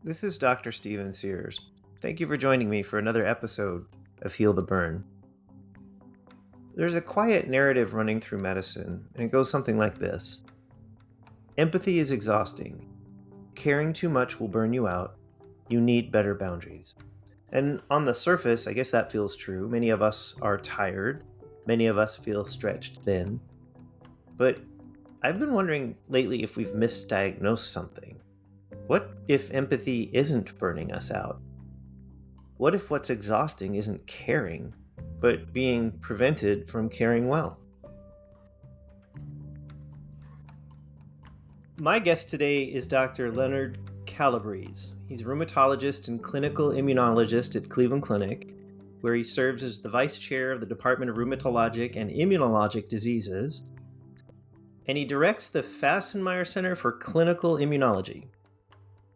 This is Dr. Steven Sears. Thank you for joining me for another episode of Heal the Burn. There's a quiet narrative running through medicine, and it goes something like this. Empathy is exhausting. Caring too much will burn you out. You need better boundaries. And on the surface, I guess that feels true. Many of us are tired. Many of us feel stretched thin. But I've been wondering lately if we've misdiagnosed something. What if empathy isn't burning us out? What if what's exhausting isn't caring, but being prevented from caring well? My guest today is Dr. Leonard Calabrese. He's a rheumatologist and clinical immunologist at Cleveland Clinic, where he serves as the vice chair of the Department of Rheumatologic and Immunologic Diseases, and he directs the Fassenmeyer Center for Clinical Immunology.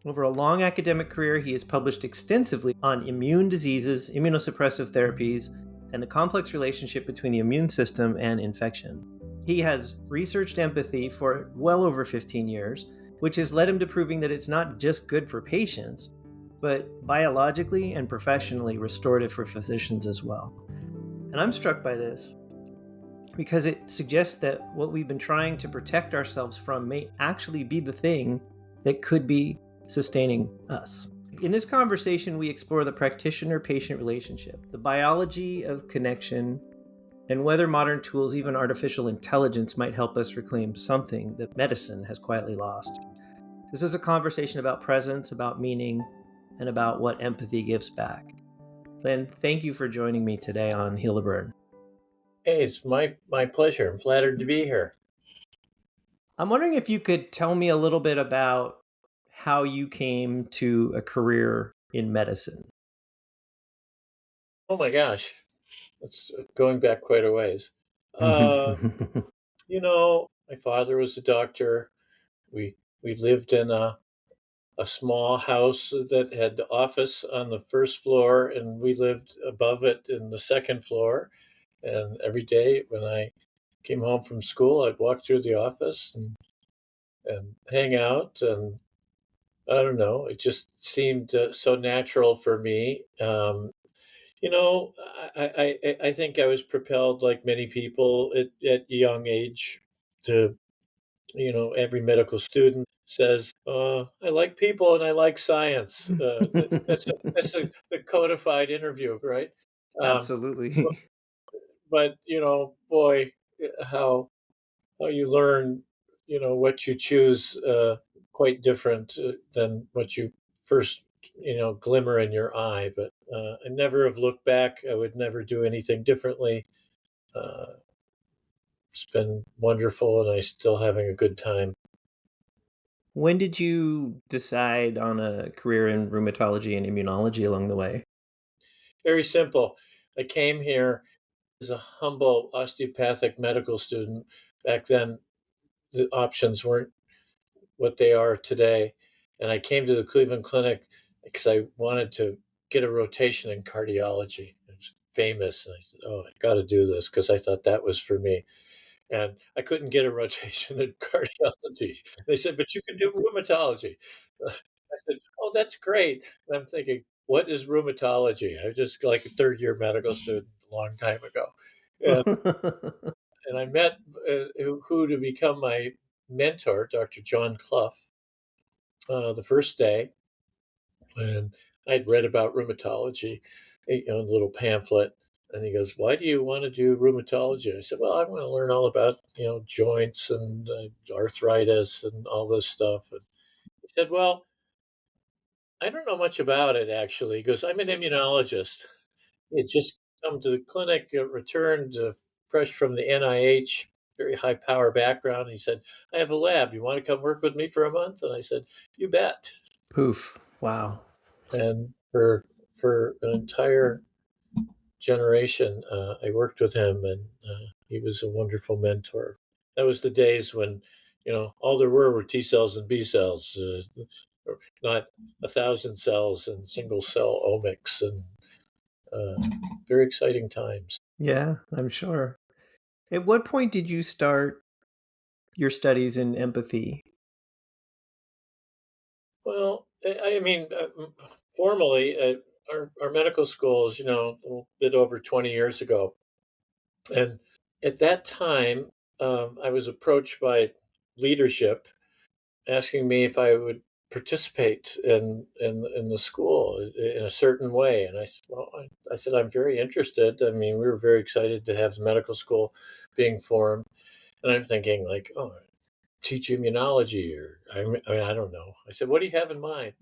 Over a long academic career, he has published extensively on immune diseases, immunosuppressive therapies, and the complex relationship between the immune system and infection. He has researched empathy for well over 15 years, which has led him to proving that it's not just good for patients, but biologically and professionally restorative for physicians as well. And I'm struck by this because it suggests that what we've been trying to protect ourselves from may actually be the thing that could be sustaining us. In this conversation, we explore the practitioner-patient relationship, the biology of connection, and whether modern tools, even artificial intelligence, might help us reclaim something that medicine has quietly lost. This is a conversation about presence, about meaning, and about what empathy gives back. Len, thank you for joining me today on Heal the Burn. Hey, it's my pleasure. I'm flattered to be here. I'm wondering if you could tell me a little bit about how you came to a career in medicine. Oh my gosh, it's going back quite a ways. Uh, my father was a doctor. We lived in a small house that had the office on the first floor, and we lived above it in the second floor. And every day when I came home from school, I'd walk through the office and hang out, and I don't know, it just seemed so natural for me. You know, I think I was propelled like many people at a young age to, every medical student says, I like people and I like science. That's the codified interview, right? Um, but, Absolutely. but, boy, how you learn, what you choose, quite different than what you first, glimmer in your eye. But I never have looked back. I would never do anything differently. Uh, it's been wonderful, and I still having a good time. When did you decide on a career in rheumatology and immunology along the way? Very simple. I came here as a humble osteopathic medical student. Back then, the options weren't what they are today. And I came to the Cleveland Clinic because I wanted to get a rotation in cardiology. It's famous. And I said, oh, I got to do this because I thought that was for me. And I couldn't get a rotation in cardiology. They said, but you can do rheumatology. I said, oh, that's great. And I'm thinking, what is rheumatology? I was just like a third year medical student a long time ago. And, and I met who to become my mentor, Dr. John Clough, the first day, and I'd read about rheumatology, a little pamphlet, and he goes, "Why do you want to do rheumatology?" I said, "Well, I want to learn all about joints and arthritis and all this stuff." And he said, "Well, I don't know much about it actually." He goes, "I'm an immunologist. He had just come to the clinic, returned fresh from the NIH." Very high power background. He said, I have a lab. You want to come work with me for a month? And I said, you bet. Poof. Wow. And for an entire generation, I worked with him, and he was a wonderful mentor. That was the days when, all there were T cells and B cells, or not 1,000 cells and single cell omics, and uh, very exciting times. Yeah, I'm sure. At what point did you start your studies in empathy? Well, I mean, formally, our medical school is, a little bit over 20 years ago. And at that time, I was approached by leadership asking me if I would participate in the school in a certain way. And I said, well, I said, I'm very interested. I mean, we were very excited to have the medical school being formed. And I'm thinking, like, oh, teach immunology, or I mean, I don't know. I said, what do you have in mind?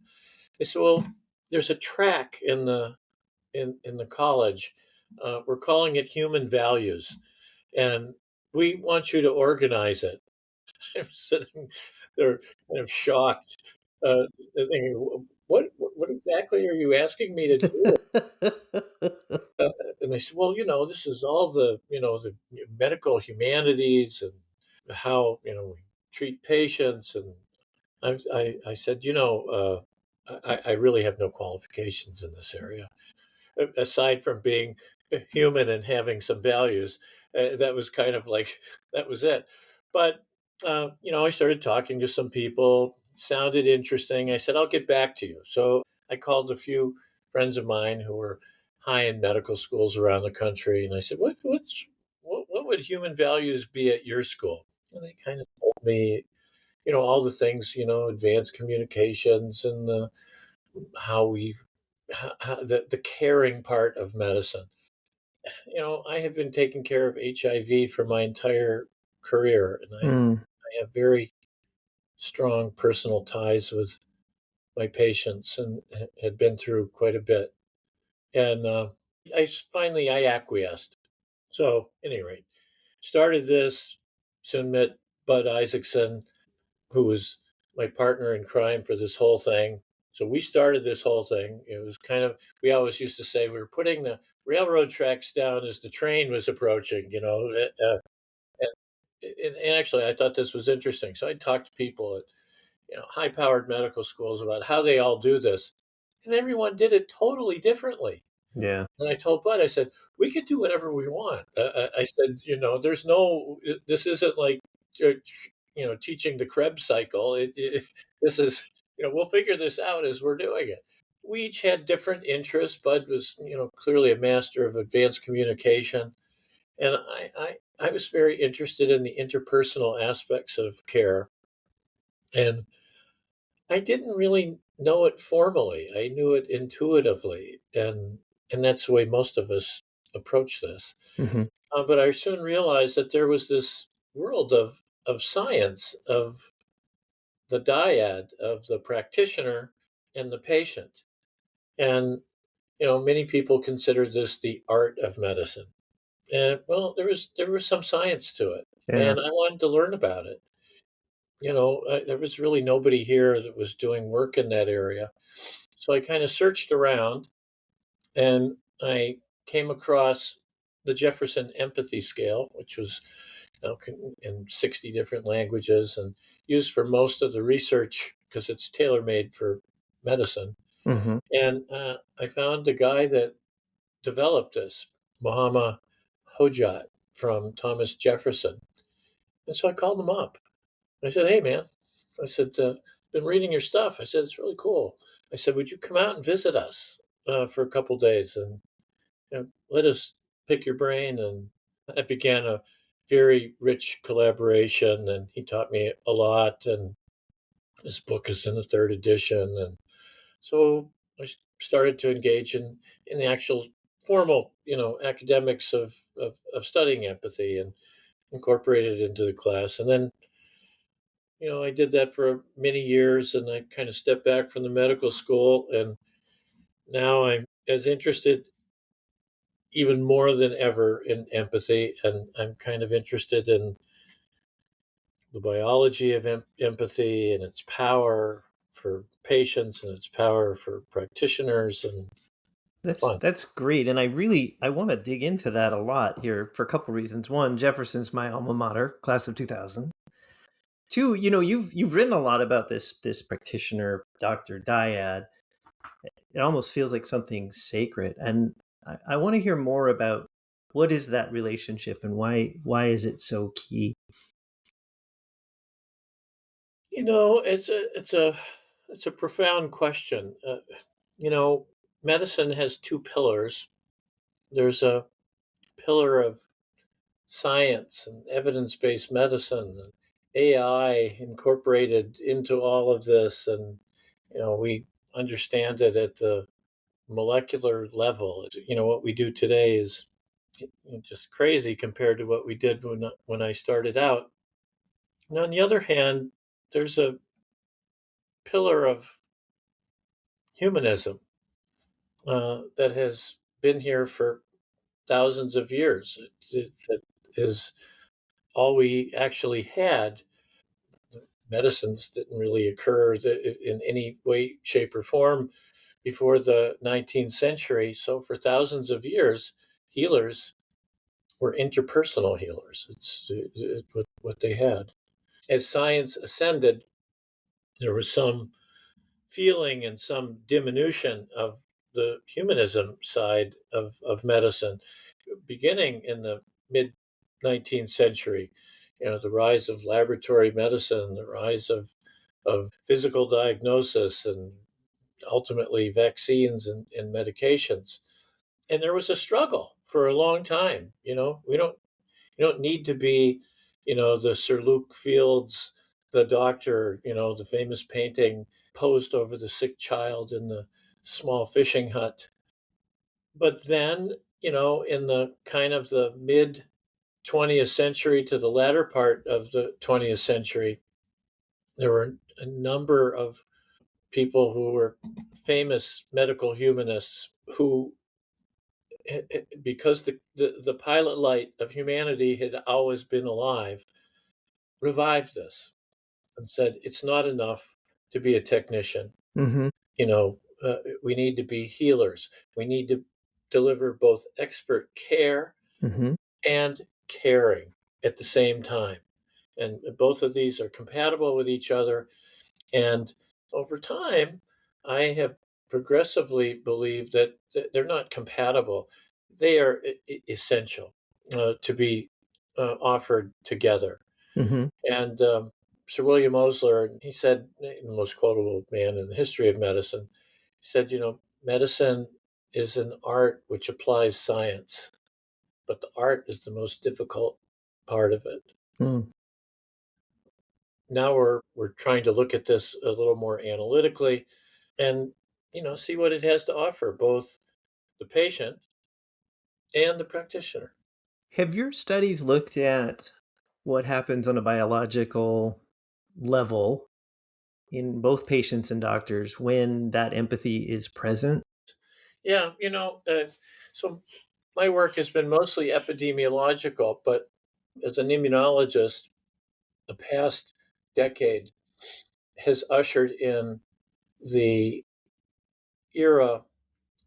They said, well, there's a track in the college. We're calling it human values, and we want you to organize it. I'm sitting there kind of shocked, thinking, what exactly are you asking me to do? And they said, well, this is all the medical humanities and how, we treat patients. And I said, I really have no qualifications in this area, aside from being human and having some values. That was kind of like, that was it. But, I started talking to some people, sounded interesting. I said, I'll get back to you. So I called a few friends of mine who were high in medical schools around the country. And I said, what would human values be at your school? And they kind of told me, all the things, advanced communications and how we, how, the caring part of medicine. I have been taking care of HIV for my entire career, and Mm, I have very strong personal ties with my patients and had been through quite a bit. And I acquiesced. So, at any rate, started this, soon met Bud Isaacson, who was my partner in crime for this whole thing. So we started this whole thing. It was kind of, we always used to say we were putting the railroad tracks down as the train was approaching, and actually I thought this was interesting. So I talked to people at, high powered medical schools about how they all do this. And everyone did it totally differently. yeah. And I told Bud, I said, we can do whatever we want. I said, there's no, this isn't like, uh, teaching the Krebs cycle. This is, we'll figure this out as we're doing it. We each had different interests. Bud was, clearly a master of advanced communication. And I was very interested in the interpersonal aspects of care. And I didn't really know it formally. I knew it intuitively. And that's the way most of us approach this. Hmm. But I soon realized that there was this world of science, of the dyad, of the practitioner and the patient. And, many people consider this the art of medicine. And well, there was some science to it. Yeah. And I wanted to learn about it. There was really nobody here that was doing work in that area. So I kind of searched around, and I came across the Jefferson Empathy Scale, which was in 60 different languages and used for most of the research because it's tailor made for medicine. Hmm. And I found the guy that developed this, Muhammad Hojat from Thomas Jefferson. And so I called him up. I said, hey, man, I said, been reading your stuff. I said, it's really cool. I said, would you come out and visit us for a couple days and let us pick your brain? And I began a very rich collaboration, and he taught me a lot. And his book is in the third edition. And so I started to engage in the actual formal, academics of studying empathy and incorporated it into the class. And then, I did that for many years, and I kind of stepped back from the medical school. And now I'm as interested even more than ever in empathy. And I'm kind of interested in the biology of empathy and its power for patients and its power for practitioners, and That's fun. that's great, and I want to dig into that a lot here for a couple reasons. One, Jefferson's my alma mater, class of 2000. Two, you've written a lot about this practitioner, Dr. Dyad. It almost feels like something sacred, and I want to hear more about what is that relationship and why is it so key? It's a It's a profound question. You know, medicine has two pillars. There's a pillar of science and evidence based medicine, and AI incorporated into all of this. And, we understand it at the molecular level. What we do today is just crazy compared to what we did when I started out. And on the other hand, there's a pillar of humanism that has been here for thousands of years. That is all we actually had. Medicines didn't really occur in any way, shape, or form before the 19th century. So for thousands of years, healers were interpersonal healers. What they had. As science ascended, there was some feeling and some diminution of the humanism side of medicine, beginning in the mid 19th century. The rise of laboratory medicine, the rise of physical diagnosis, and ultimately vaccines and medications. And there was a struggle for a long time. You don't need to be, the Sir Luke Fields, the doctor, the famous painting posed over the sick child in the small fishing hut. But then, in the kind of the mid 20th century to the latter part of the 20th century, there were a number of people who were famous medical humanists who, because the pilot light of humanity had always been alive, revived this and said it's not enough to be a technician. Mm-hmm. We need to be healers. We need to deliver both expert care Mm-hmm. and caring at the same time. And both of these are compatible with each other. And over time, I have progressively believed that they're not compatible. They are essential to be offered together. Mm-hmm. And Sir William Osler, he said, the most quotable man in the history of medicine, he said, medicine is an art which applies science, but the art is the most difficult part of it. Mm. Now we're trying to look at this a little more analytically and see what it has to offer both the patient and the practitioner. Have your studies looked at what happens on a biological level in both patients and doctors when that empathy is present? Yeah, so my work has been mostly epidemiological, but as an immunologist, the past decade has ushered in the era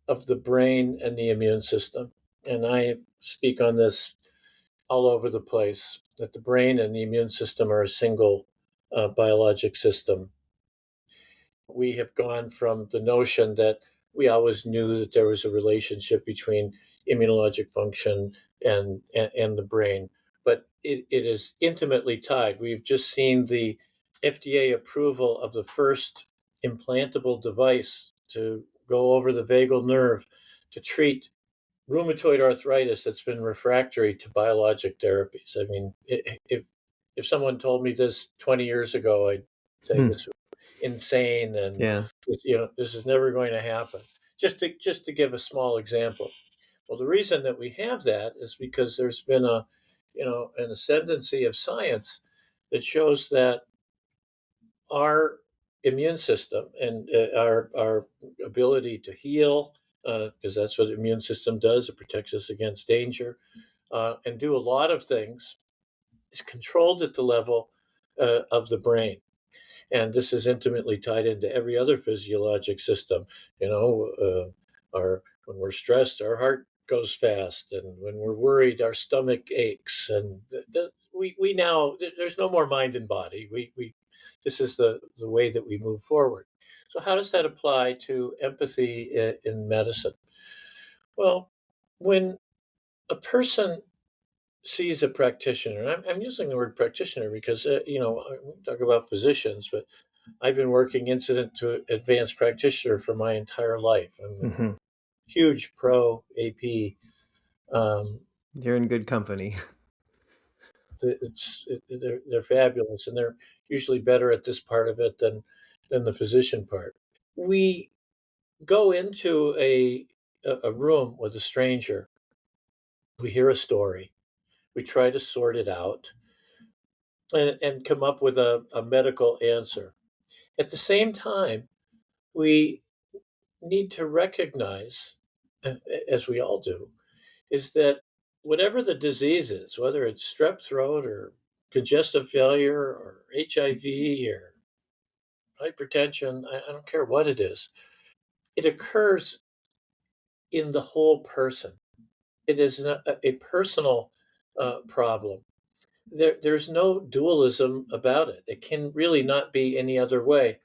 of the brain and the immune system. And I speak on this all over the place, that the brain and the immune system are a single biologic system. We have gone from the notion that we always knew that there was a relationship between immunologic function and the brain, but it is intimately tied. We've just seen the FDA approval of the first implantable device to go over the vagal nerve to treat rheumatoid arthritis that's been refractory to biologic therapies. I mean, if someone told me this 20 years ago, I'd say Hmm. this was insane, and Yeah. this is never going to happen. Just to give a small example. Well, the reason that we have that is because there's been an ascendancy of science that shows that our immune system and our ability to heal, because that's what the immune system does, it protects us against danger, and do a lot of things, is controlled at the level of the brain. And this is intimately tied into every other physiologic system. Our when we're stressed, our heart goes fast, and when we're worried, our stomach aches. And we now there's no more mind and body. We this is the way that we move forward. So how does that apply to empathy in medicine? Well, when a person sees a practitioner, and I'm using the word practitioner because we talk about physicians, but I've been working incident to advanced practitioner for my entire life. I'm a Hmm. huge pro AP. Um, You're in good company. they're fabulous, and they're usually better at this part of it than the physician part. We go into a room with a stranger. We hear a story. We try to sort it out and come up with a medical answer. At the same time, we need to recognize, as we all do, is that whatever the disease is, whether it's strep throat or congestive failure or HIV or hypertension, I don't care what it is, it occurs in the whole person. It is a personal problem. There's no dualism about it. It can really not be any other way.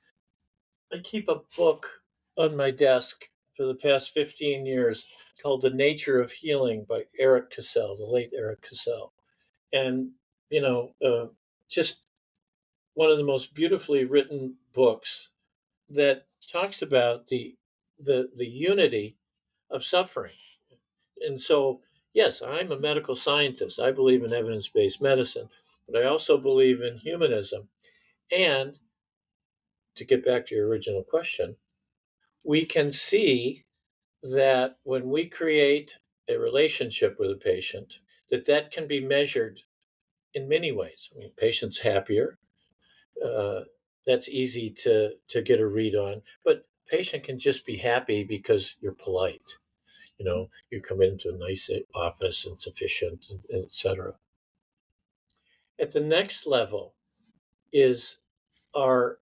I keep a book on my desk for the past 15 years called The Nature of Healing by Eric Cassell, the late Eric Cassell. And, you know, just one of the most beautifully written books that talks about the unity of suffering. And so, yes, I'm a medical scientist. I believe in evidence-based medicine, but I also believe in humanism. And to get back to your original question, we can see that when we create a relationship with a patient, that can be measured in many ways. I mean, patient's happier. Uh, that's easy to get a read on. But patient can just be happy because you're polite. You know, you come into a nice office and sufficient, etc. At the next level is our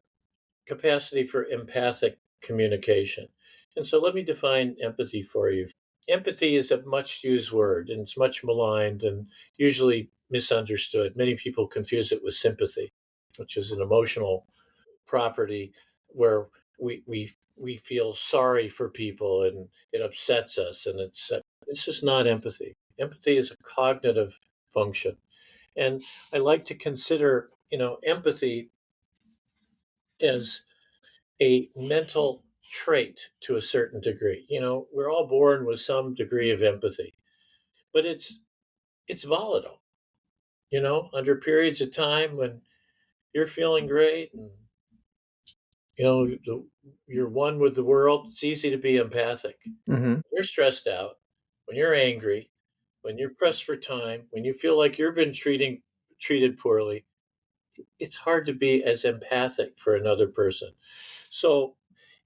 capacity for empathic communication. And so let me define empathy for you. Empathy is a much used word and it's much maligned and usually misunderstood. Many people confuse it with sympathy, which is an emotional property where we feel sorry for people and it upsets us, and it's just not empathy. Empathy is a cognitive function, and I like to consider empathy as a mental trait to a certain degree. We're all born with some degree of empathy, but it's volatile. Under periods of time when you're feeling great and you're one with the world, it's easy to be empathic. Hmm. You're stressed out, when you're angry, when you're pressed for time, when you feel like you've been treated poorly, it's hard to be as empathic for another person. So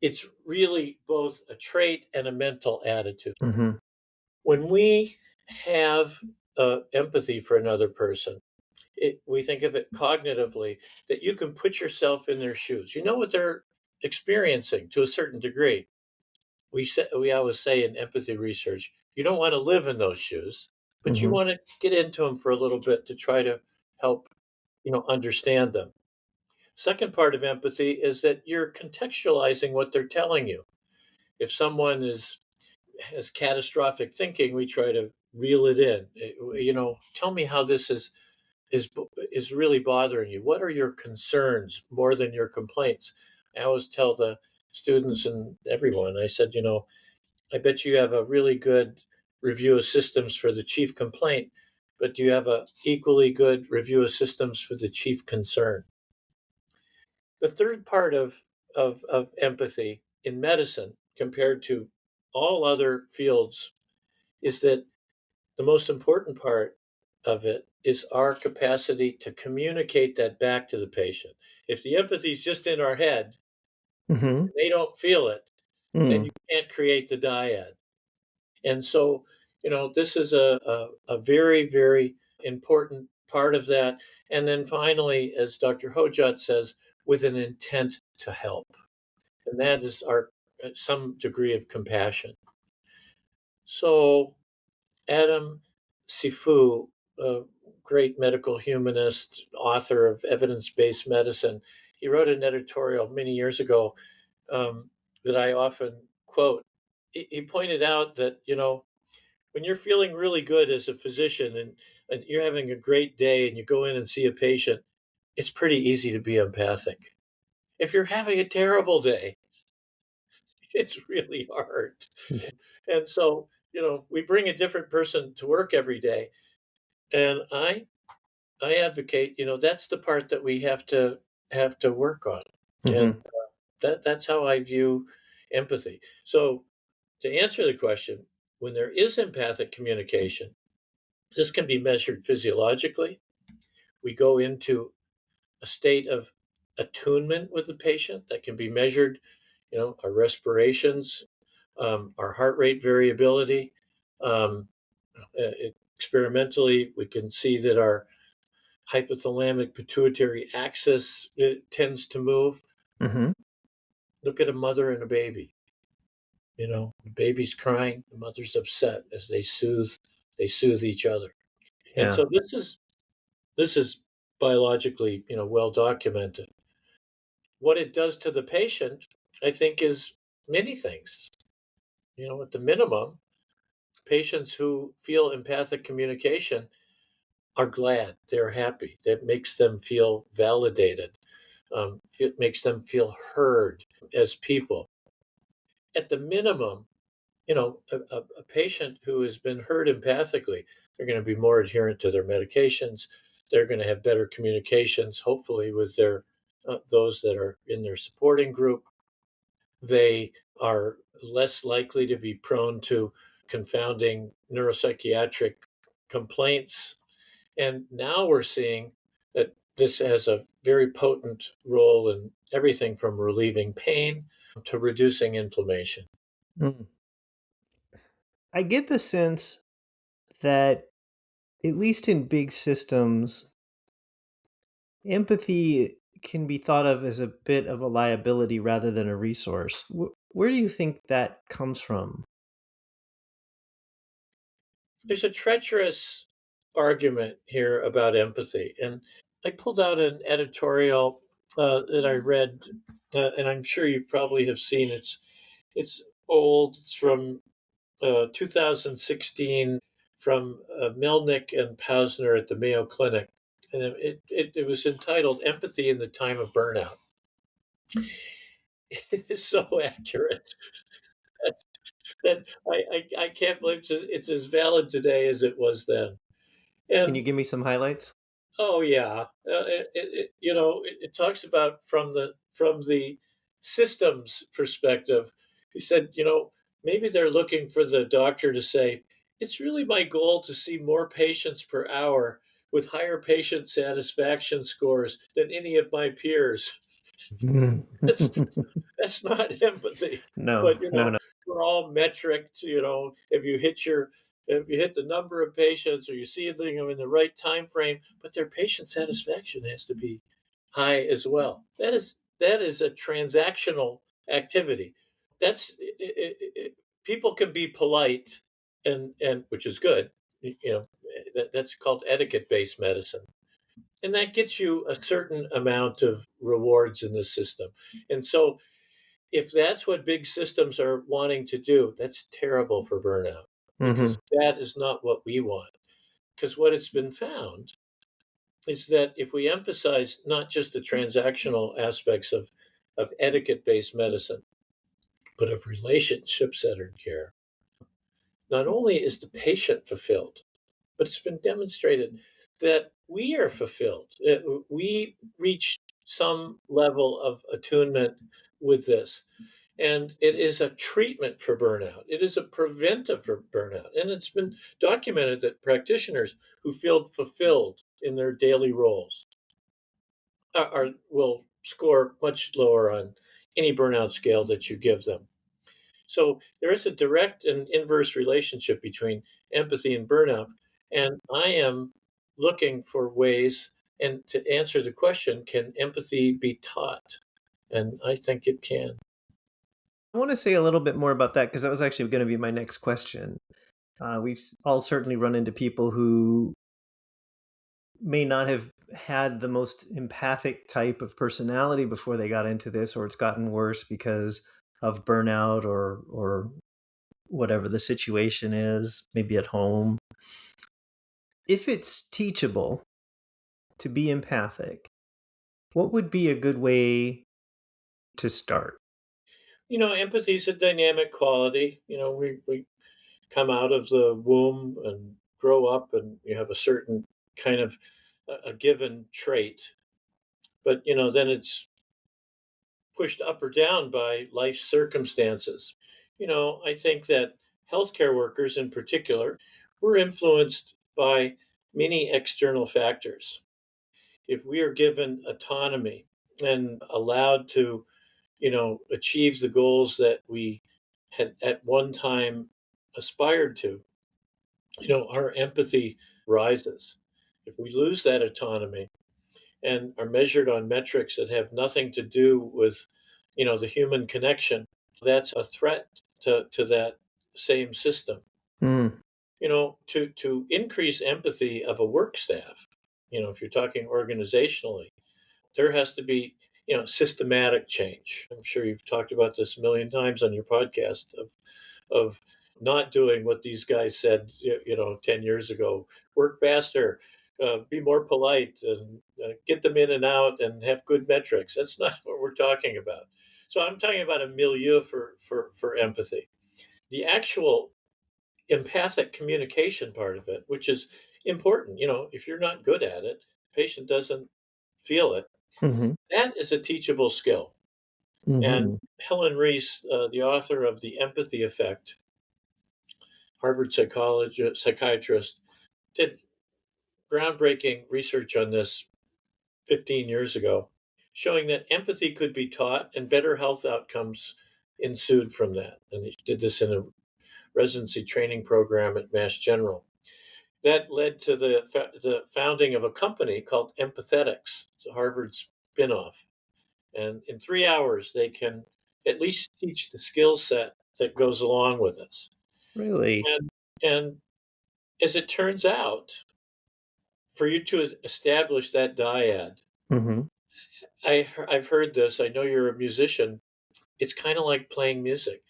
it's really both a trait and a mental attitude. Hmm. When we have empathy for another person, we think of it cognitively, that you can put yourself in their shoes. You know what they're experiencing to a certain degree. We always say in empathy research, you don't want to live in those shoes, but you Hmm. want to get into them for a little bit to try to help, understand them. Second part of empathy is that you're contextualizing what they're telling you. If someone has catastrophic thinking, we try to reel it in. Tell me how this is is really bothering you. What are your concerns more than your complaints? I always tell the students and everyone, I said, I bet you have a really good review of systems for the chief complaint, but do you have a equally good review of systems for the chief concern? The third part of empathy in medicine, compared to all other fields, is that the most important part of it is our capacity to communicate that back to the patient. If the empathy is just in our head, Hmm. they don't feel it, then Mm. you can't create the dyad. And so, this is a very, very important part of that. And then finally, as Dr. Hojat says, with an intent to help. And that is our some degree of compassion. So Adam Sifu, a great medical humanist, author of evidence-based medicine, he wrote an editorial many years ago that I often quote. He pointed out that, when you're feeling really good as a physician and you're having a great day and you go in and see a patient, it's pretty easy to be empathic. If you're having a terrible day, it's really hard. Yeah. And so, we bring a different person to work every day. And I advocate, that's the part that we have to work on. And Hmm. that's how I view empathy. So to answer the question, when there is empathic communication, this can be measured physiologically. We go into a state of attunement with the patient that can be measured, our respirations, our heart rate variability. Um, Experimentally, we can see that our hypothalamic pituitary axis tends to move. Hmm. Look at a mother and a baby. The baby's crying, the mother's upset as they soothe each other. And Yeah. so this is biologically, well documented. What it does to the patient, I think, is many things. At the minimum, patients who feel empathic communication are glad, they're happy. That makes them feel validated, makes them feel heard as people. At the minimum, a patient who has been heard empathically, they're going to be more adherent to their medications. They're going to have better communications, hopefully, with those that are in their supporting group. They are less likely to be prone to confounding neuropsychiatric complaints. And now we're seeing that this has a very potent role in everything from relieving pain to reducing inflammation. Mm. I get the sense that, at least in big systems, empathy can be thought of as a bit of a liability rather than a resource. Where do you think that comes from? There's a treacherous argument here about empathy. And I pulled out an editorial that I read, and I'm sure you probably have seen. It's old. It's from 2016, from Melnick and Pausner at the Mayo Clinic. And it was entitled Empathy in the Time of Burnout. It is so accurate that I can't believe it's as valid today as it was then. Can you And give me some highlights? oh yeah, it talks about from the systems perspective. He said, maybe they're looking for the doctor to say, it's really my goal to see more patients per hour with higher patient satisfaction scores than any of my peers. That's that's not empathy. No, But no, no. we're all metric. If you hit the number of patients, or you see them in the right time frame, but their patient satisfaction has to be high as well. That is a transactional activity. People can be polite, and which is good. That's called etiquette based medicine, and that gets you a certain amount of rewards in the system. And so if that's what big systems are wanting to do, that's terrible for burnout, Hmm. because that is not what we want. Because what it's been found is that if we emphasize not just the transactional aspects of etiquette based medicine, but of relationship centered care, not only is the patient fulfilled, but it's been demonstrated that we are fulfilled. We reach some level of attunement with this. And it is a treatment for burnout. It is a preventive for burnout. And it's been documented that practitioners who feel fulfilled in their daily roles will score much lower on any burnout scale that you give them. So there is a direct and inverse relationship between empathy and burnout. And I am looking for ways, and to answer the question, can empathy be taught? And I think it can. I want to say a little bit more about that because that was actually going to be my next question. We've all certainly run into people who may not have had the most empathic type of personality before they got into this, or it's gotten worse because of burnout or whatever the situation is, maybe at home. If it's teachable to be empathic, what would be a good way to start? Empathy is a dynamic quality. We come out of the womb and grow up, and you have a certain kind of a given trait. But, then it's pushed up or down by life circumstances. I think that healthcare workers in particular were influenced by many external factors. If we are given autonomy and allowed to, achieve the goals that we had at one time aspired to, our empathy rises. If we lose that autonomy and are measured on metrics that have nothing to do with, the human connection, that's a threat to that same system. Mm. To increase empathy of a work staff, if you're talking organizationally, there has to be, systematic change. I'm sure you've talked about this a million times on your podcast of not doing what these guys said, 10 years ago. Work faster, be more polite, and get them in and out and have good metrics. That's not what we're talking about. So I'm talking about a milieu for empathy. The actual empathic communication part of it, which is important. If you're not good at it, the patient doesn't feel it. Mhm. That is a teachable skill. And Mhm. Helen Reese, the author of The Empathy Effect, Harvard psychiatrist, did groundbreaking research on this 15 years ago, showing that empathy could be taught and better health outcomes ensued from that. And he did this in a residency training program at Mass General. That led to the founding of a company called Empathetics. It's a Harvard spinoff. And in 3 hours, they can at least teach the skill set that goes along with this. Really? And as it turns out, for you to establish that dyad, Mhm. I've heard this. I know you're a musician. It's kind of like playing music.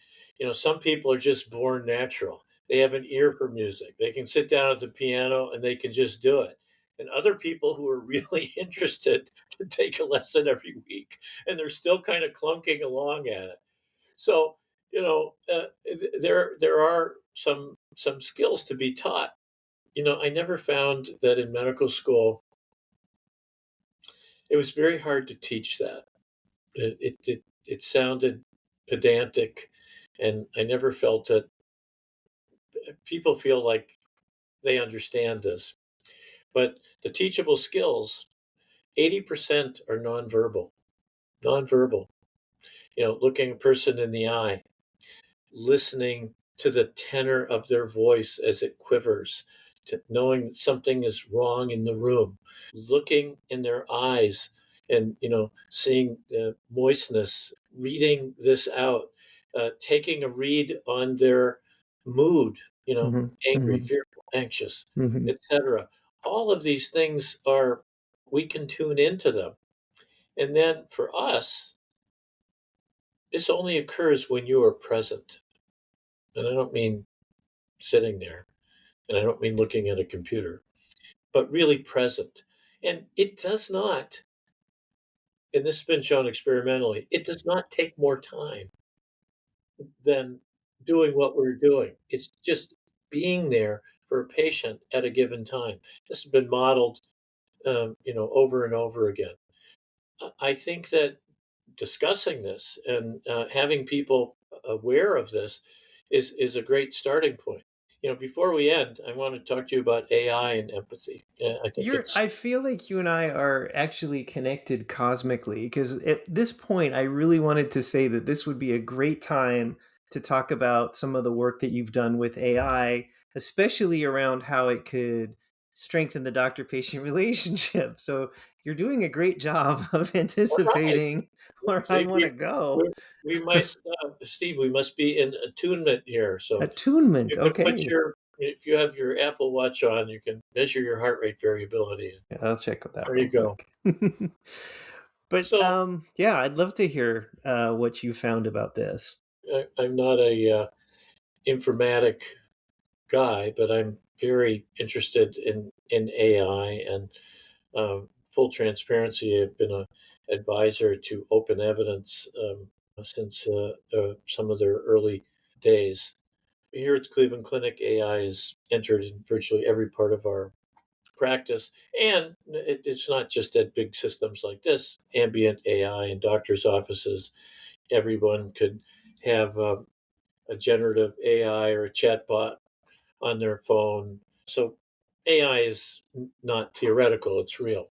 Some people are just born natural. They have an ear for music. They can sit down at the piano and they can just do it. And other people who are really interested can take a lesson every week, and they're still kind of clunking along at it. So, there are some skills to be taught. I never found that in medical school. It was very hard to teach that. It sounded pedantic, and I never felt that people feel like they understand this. But the teachable skills, 80% are nonverbal. Nonverbal. Looking a person in the eye, listening to the tenor of their voice as it quivers, to knowing that something is wrong in the room, looking in their eyes and seeing the moistness, reading this out, taking a read on their mood, Mhm. angry, Mhm. fearful, anxious, Mhm. etc. All of these things are, we can tune into them. And then for us, this only occurs when you are present. And I don't mean sitting there, and I don't mean looking at a computer, but really present. And it does not, and this has been shown experimentally, it does not take more time than doing what we're doing. It's just being there for a patient at a given time. This has been modeled, over and over again. I think that discussing this and having people aware of this is a great starting point. Before we end, I want to talk to you about AI and empathy. I think it's I feel like you and I are actually connected cosmically because at this point, I really wanted to say that this would be a great time to talk about some of the work that you've done with AI, especially around how it could strengthen the doctor patient relationship. So you're doing a great job of all right. anticipating where I See, want to go. we must, Steve. We must be in attunement here. So Attunement. you can put Okay. if you have your Apple Watch on, you can measure your heart rate variability. Yeah, I'll check that There real you go. quick. But So yeah, I'd love to hear what you found about this. I'm not a informatic guy, but I'm very interested in AI and full transparency, I've been an advisor to Open Evidence since some of their early days. Here at the Cleveland Clinic, AI is entered in virtually every part of our practice. And it's not just at big systems like this, ambient AI in doctors' offices. Everyone could have a generative AI or a chatbot on their phone. So AI is not theoretical, it's real.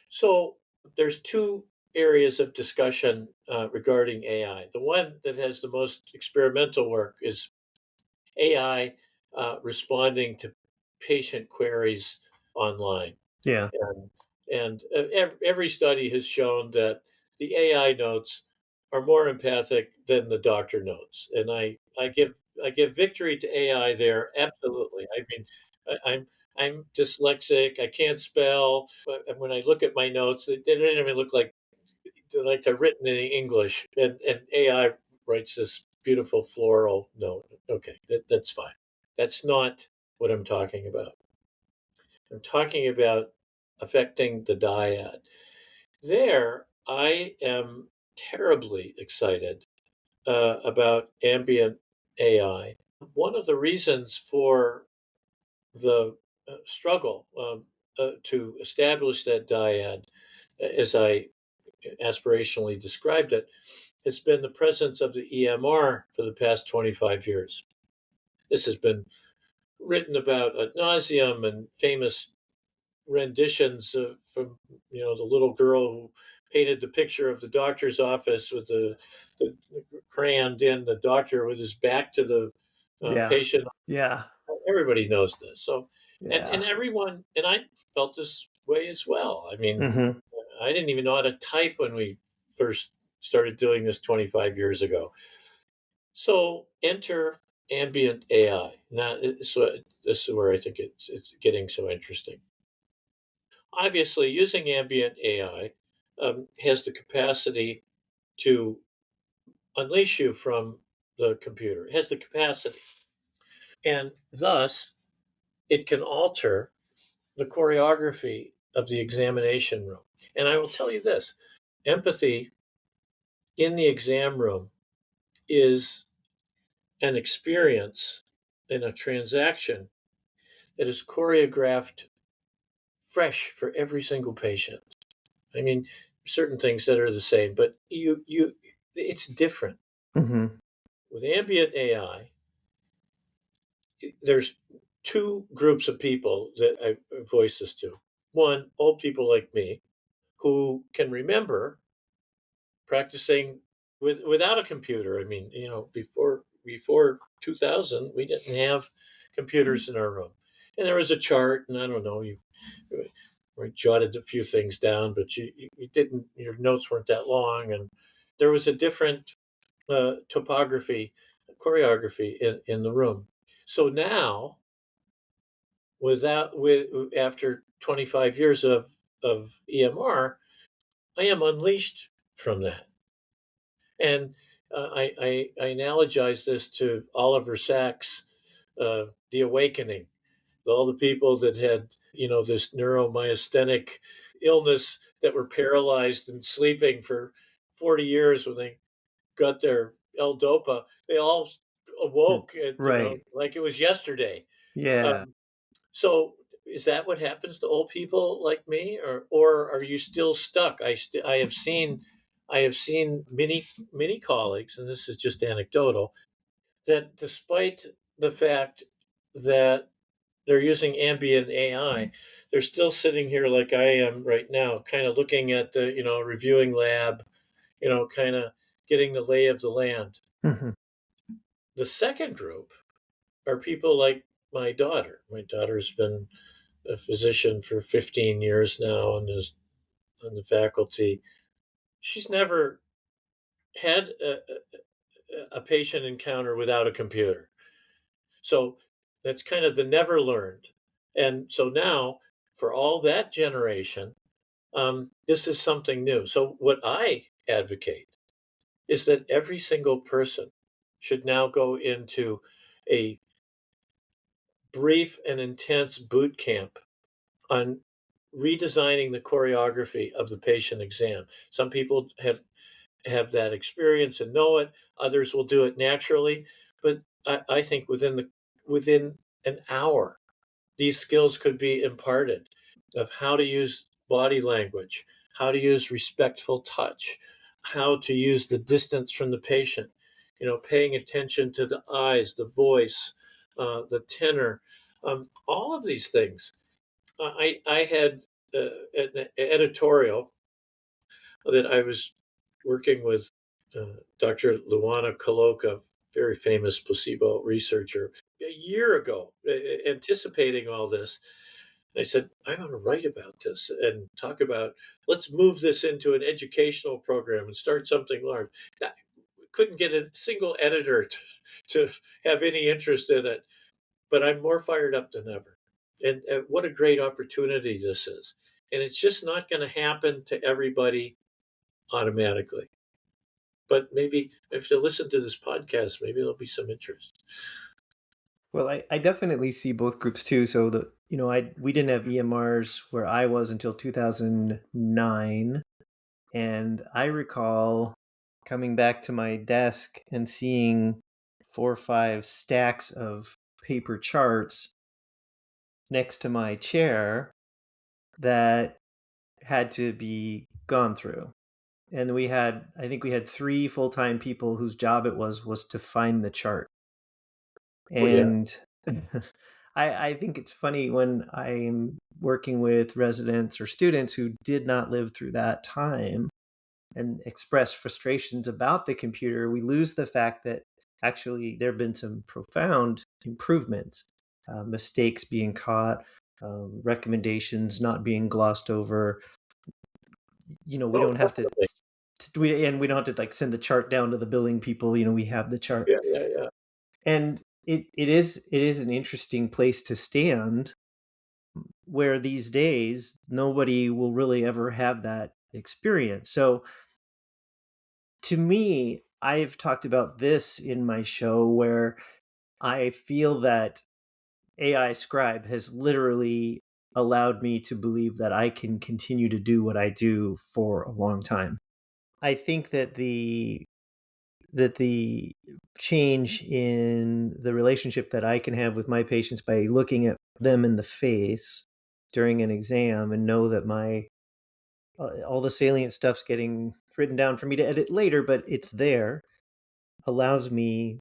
So there's two areas of discussion regarding AI. The one that has the most experimental work is AI responding to patient queries online. Yeah. And every study has shown that the AI notes are more empathic than the doctor notes. And I give victory to AI there. Absolutely. I mean, I'm dyslexic. I can't spell. But when I look at my notes, they don't even look like they're written in English. And AI writes this beautiful floral note. Okay, that's fine. That's not what I'm talking about. I'm talking about affecting the dyad. There, I am terribly excited about ambient AI. One of the reasons for the struggle to establish that dyad, as I aspirationally described it, has been the presence of the EMR for the past 25 years. This has been written about ad nauseum, and famous renditions from the little girl who painted the picture of the doctor's office with the crayoned in the doctor with his back to the Yeah. patient. Yeah. Everybody knows this. So, and Yeah. everyone, and I felt this way as well. I mean, Hmm. I didn't even know how to type when we first started doing this 25 years ago. So enter ambient AI. Now, so this is where I think it's getting so interesting. Obviously, using ambient AI has the capacity to unleash you from the computer. It has the capacity. And thus, it can alter the choreography of the examination room. And I will tell you this, empathy in the exam room is an experience in a transaction that is choreographed fresh for every single patient. I mean, certain things that are the same, but it's different. Hmm. With ambient AI, there's two groups of people that I voice this to. One, old people like me who can remember practicing without a computer. I mean, before 2000, we didn't have computers in our room, and there was a chart, and I don't know, you jotted a few things down, but you didn't. Your notes weren't that long, and there was a different topography, choreography in the room. So now, with after 25 years of EMR, I am unleashed from that. And I analogize this to Oliver Sacks' The Awakening. All the people that had, this neuromyasthenic illness that were paralyzed and sleeping for 40 years when they got their L-DOPA, they all awoke, Right. like it was yesterday. Yeah. Um, so is that what happens to old people like me, or are you still stuck? I have seen many colleagues, and this is just anecdotal, that despite the fact that they're using ambient AI, they're still sitting here like I am right now, kind of looking at the reviewing lab, kind of getting the lay of the land. Hmm. The second group are people like my daughter. My daughter's been a physician for 15 years now and is on the faculty. She's never had a patient encounter without a computer. So that's kind of the never learned. And so now, for all that generation, this is something new. So, what I advocate is that every single person should now go into a brief and intense boot camp on redesigning the choreography of the patient exam. Some people have that experience and know it. Others will do it naturally. But I think within an hour, these skills could be imparted of how to use body language, how to use respectful touch, how to use the distance from the patient, paying attention to the eyes, the voice, the tenor, all of these things. I had an editorial that I was working with Dr. Luana Kaloka, very famous placebo researcher, a year ago, anticipating all this. I said, I want to write about this and talk about, let's move this into an educational program and start something large. I couldn't get a single editor to have any interest in it, but I'm more fired up than ever. And what a great opportunity this is. And it's just not going to happen to everybody automatically. But maybe if they listen to this podcast, maybe there'll be some interest. Well, I definitely see both groups too. So we didn't have EMRs where I was until 2009, and I recall coming back to my desk and seeing 4 or 5 stacks of paper charts next to my chair that had to be gone through. And I think we had 3 full-time people whose job it was to find the chart. Oh, yeah. And I think it's funny when I'm working with residents or students who did not live through that time and express frustrations about the computer, we lose the fact that actually there have been some profound improvements, mistakes being caught, recommendations not being glossed over. We Oh, don't have to, definitely. we don't have to like send the chart down to the billing people. We have the chart. Yeah, yeah, yeah. And it is an interesting place to stand, where these days nobody will really ever have that experience. So to me, I've talked about this in my show where I feel that AI Scribe has literally allowed me to believe that I can continue to do what I do for a long time. I think that the change in the relationship that I can have with my patients by looking at them in the face during an exam and know that my all the salient stuff's getting written down for me to edit later, but it's there, allows me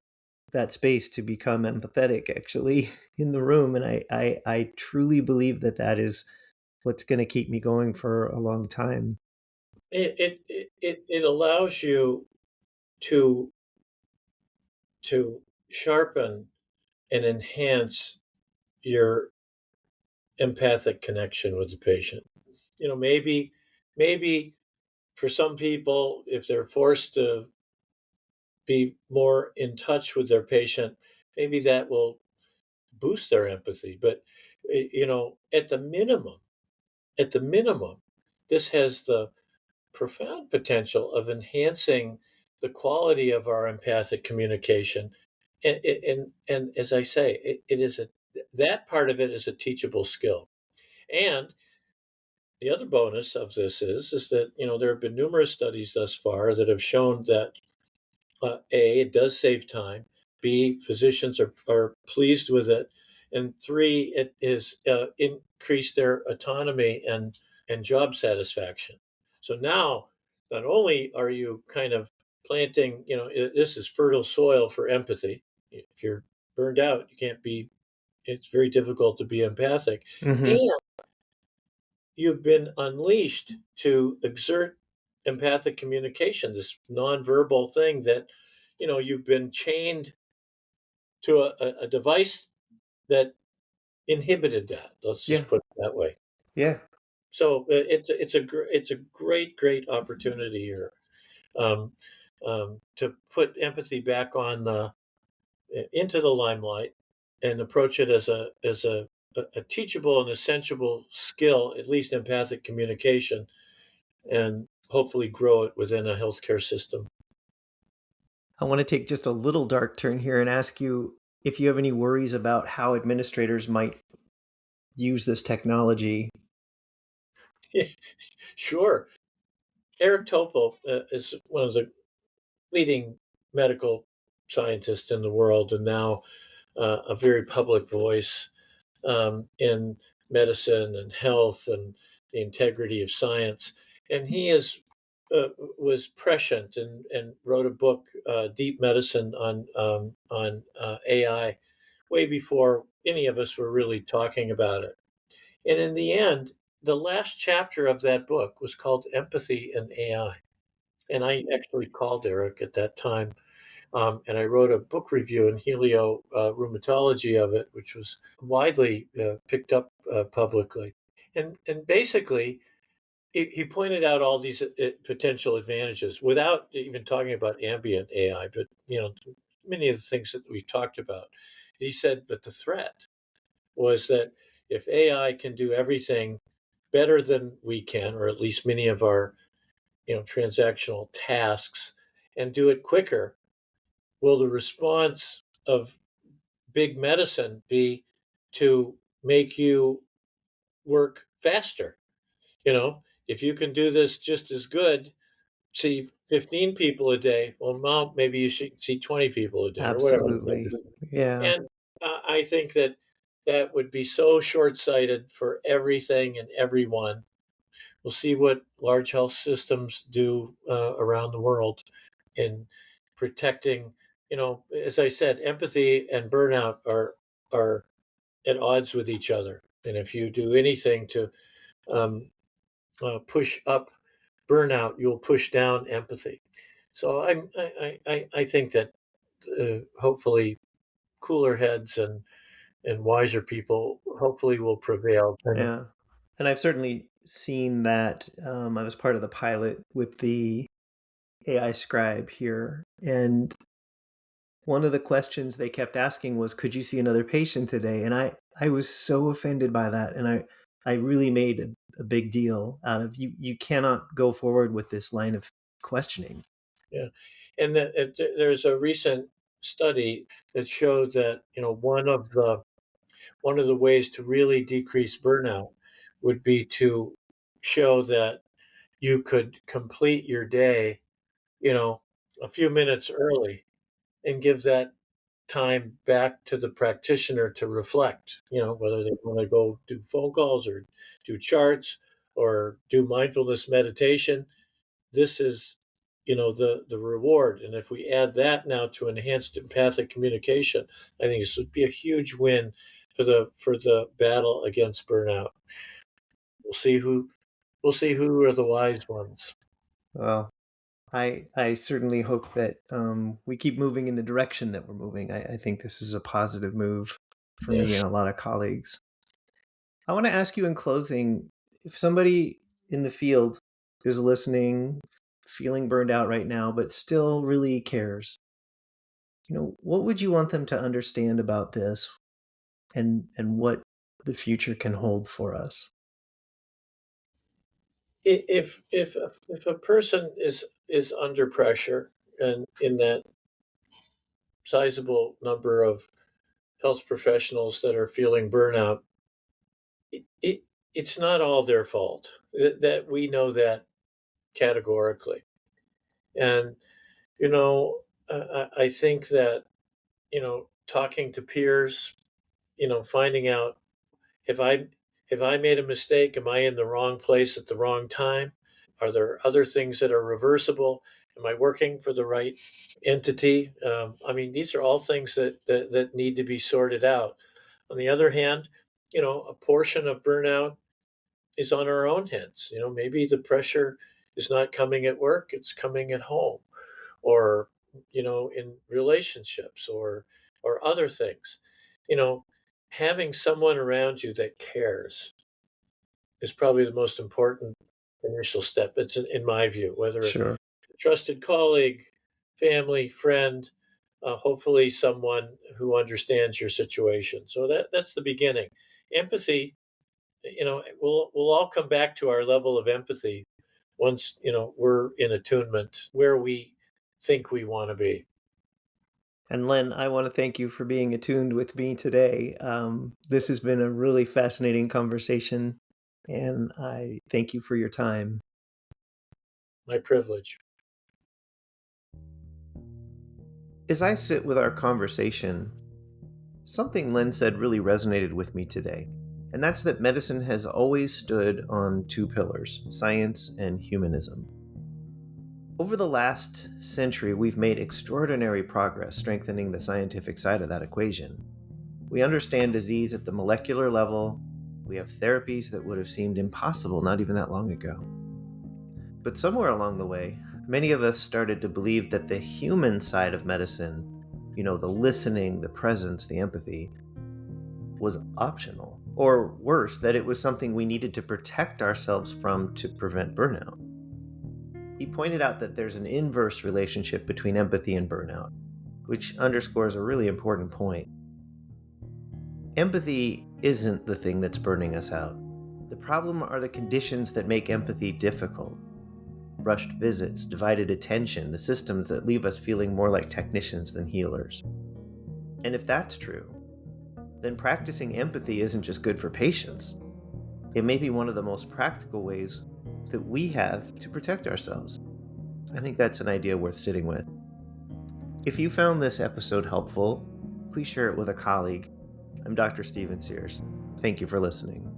that space to become empathetic actually in the room. And I truly believe that that is what's going to keep me going for a long time. It allows you to to sharpen and enhance your empathic connection with the patient. Maybe for some people, if they're forced to be more in touch with their patient, maybe that will boost their empathy. But at the minimum, this has the profound potential of enhancing the quality of our empathic communication. And as I say, it is that part of it is a teachable skill. And the other bonus of this is that there have been numerous studies thus far that have shown that A, it does save time. B, physicians are pleased with it. And three, it is increased their autonomy and job satisfaction. So now, not only are you kind of planting, this is fertile soil for empathy. If you're burned out, it's very difficult to be empathic. Mm-hmm. And you've been unleashed to exert empathic communication, this nonverbal thing that, you've been chained to a device that inhibited that. Let's Yeah. just put it that way. Yeah. So it's a great opportunity here, um, to put empathy back on the into the limelight and approach it as a teachable and essential skill, at least empathic communication, and hopefully grow it within a healthcare system. I want to take just a little dark turn here and ask you if you have any worries about how administrators might use this technology. Sure. Eric Topol is one of the leading medical scientists in the world, and now a very public voice in medicine and health and the integrity of science. And he uh, was prescient and wrote a book, Deep Medicine, on AI, way before any of us were really talking about it. And in the end, the last chapter of that book was called Empathy and AI. And I actually called Eric at that time, and I wrote a book review in Helio Rheumatology of it, which was widely picked up publicly. And basically, he pointed out all these potential advantages without even talking about ambient AI, but many of the things that we talked about. He said, but the threat was that if AI can do everything better than we can, or at least many of our transactional tasks, and do it quicker, will the response of big medicine be to make you work faster? If you can do this just as good, see 15 people a day, well, now maybe you should see 20 people a day or whatever. Absolutely. Yeah. And I think that that would be so short sighted for everything and everyone. We'll see what large health systems do around the world in protecting. As I said, empathy and burnout are at odds with each other. And if you do anything to um, push up burnout, you'll push down empathy. So I think that hopefully cooler heads and wiser people hopefully will prevail. Yeah. And I've certainly seen that. I was part of the pilot with the AI scribe here. And one of the questions they kept asking was, could you see another patient today? And I was so offended by that. And I really made a big deal out of you cannot go forward with this line of questioning. Yeah, and there's a recent study that showed that one of the ways to really decrease burnout would be to show that you could complete your day, you know, a few minutes early and give that time back to the practitioner to reflect, whether they want to go do phone calls or do charts or do mindfulness meditation. This is, the reward. And if we add that now to enhanced empathic communication, I think this would be a huge win for the battle against burnout. We'll see who are the wise ones. Well, I certainly hope that we keep moving in the direction that we're moving. I think this is a positive move for me Yes. and a lot of colleagues. I want to ask you in closing, if somebody in the field is listening, feeling burned out right now, but still really cares, what would you want them to understand about this and what the future can hold for us? If a person is under pressure and in that sizable number of health professionals that are feeling burnout, it's not all their fault. That we know that categorically. And I think that talking to peers, finding out, have I have I made a mistake? Am I in the wrong place at the wrong time? Are there other things that are reversible? Am I working for the right entity? I mean, these are all things that need to be sorted out. On the other hand, a portion of burnout is on our own heads. Maybe the pressure is not coming at work, it's coming at home, or in relationships, or other things. You know, Having someone around you that cares is probably the most important initial step. It's in my view, whether a Sure. trusted colleague, family, friend, hopefully someone who understands your situation. So that's the beginning. Empathy, we'll all come back to our level of empathy once we're in attunement where we think we want to be. And Len, I want to thank you for being attuned with me today. This has been a really fascinating conversation. And I thank you for your time. My privilege. As I sit with our conversation, something Len said really resonated with me today, and that's that medicine has always stood on two pillars: science and humanism. Over the last century, we've made extraordinary progress strengthening the scientific side of that equation. We understand disease at the molecular level. We have therapies that would have seemed impossible not even that long ago. But somewhere along the way, many of us started to believe that the human side of medicine, the listening, the presence, the empathy, was optional. Or worse, that it was something we needed to protect ourselves from to prevent burnout. He pointed out that there's an inverse relationship between empathy and burnout, which underscores a really important point. Empathy isn't the thing that's burning us out. The problem are the conditions that make empathy difficult. Rushed visits, divided attention, the systems that leave us feeling more like technicians than healers. And if that's true, then practicing empathy isn't just good for patients. It may be one of the most practical ways that we have to protect ourselves. I think that's an idea worth sitting with. If you found this episode helpful, please share it with a colleague. I'm Dr. Steven Sears. Thank you for listening.